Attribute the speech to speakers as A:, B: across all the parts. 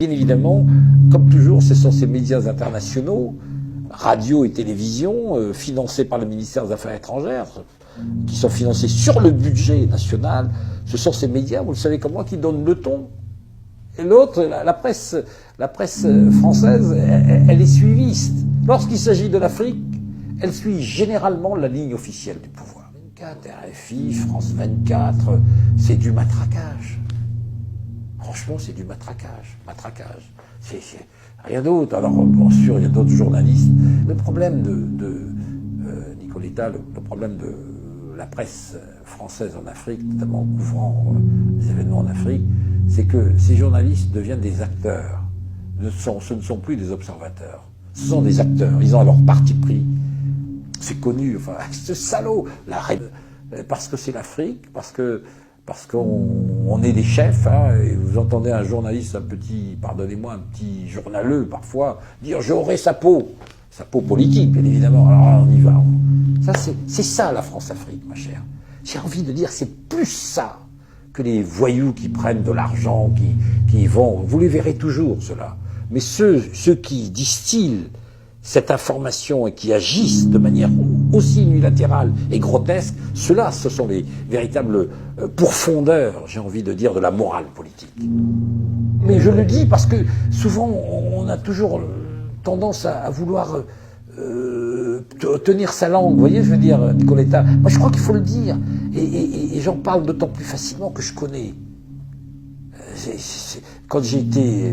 A: Bien évidemment, comme toujours, ce sont ces médias internationaux, radio et télévision, financés par le ministère des Affaires étrangères, qui sont financés sur le budget national. Ce sont ces médias, vous le savez comme moi, qui donnent le ton. Et l'autre, la presse française, elle est suiviste. Lorsqu'il s'agit de l'Afrique, elle suit généralement la ligne officielle du pouvoir. 24, RFI, France 24, c'est du matraquage. Franchement, c'est du matraquage. C'est rien d'autre. Alors, bien sûr, il y a d'autres journalistes. Le problème de Nicoletta, le problème de la presse française en Afrique, notamment couvrant les événements en Afrique, c'est que ces journalistes deviennent des acteurs. Ce ne sont plus des observateurs. Ce sont des acteurs. Ils ont leur parti pris. C'est connu. Enfin, ce salaud. Parce que c'est l'Afrique, parce qu'on est des chefs, hein, et vous entendez un journaliste, pardonnez-moi, un petit journaleux parfois, dire « j'aurai sa peau politique, bien évidemment, alors on y va. » C'est ça la France-Afrique, ma chère. J'ai envie de dire, c'est plus ça que les voyous qui prennent de l'argent, qui vont, vous les verrez toujours, ceux-là. Mais ceux qui distillent cette information et qui agissent de manière aussi unilatérale et grotesque, ceux-là, ce sont les véritables pourfondeurs, j'ai envie de dire, de la morale politique. Mais je le dis parce que souvent, on a toujours tendance à vouloir tenir sa langue, vous voyez, je veux dire, Nicoletta. Moi, je crois qu'il faut le dire, et j'en parle d'autant plus facilement que je connais. Quand j'ai été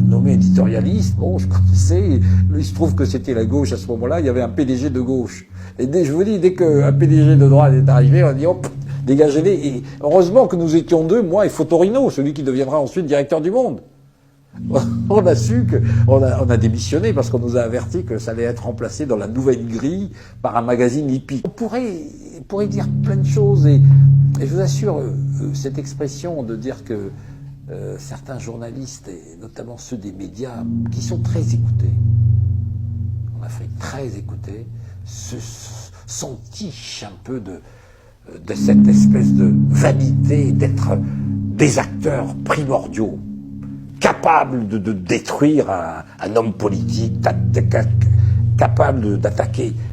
A: nommé éditorialiste, bon, je connaissais, il se trouve que c'était la gauche à ce moment-là, il y avait un PDG de gauche. Et je vous dis, dès qu'un PDG de droite est arrivé, on a dit, hop, dégagez-les. Et heureusement que nous étions deux, moi et Fotorino, celui qui deviendra ensuite directeur du Monde. On a su on a démissionné parce qu'on nous a averti que ça allait être remplacé dans la nouvelle grille par un magazine hippique. On pourrait dire plein de choses et je vous assure, cette expression de dire que certains journalistes, et notamment ceux des médias, qui sont très écoutés, en Afrique, très écoutés, s'entichent un peu de cette espèce de vanité d'être des acteurs primordiaux, capables de détruire un homme politique, capables d'attaquer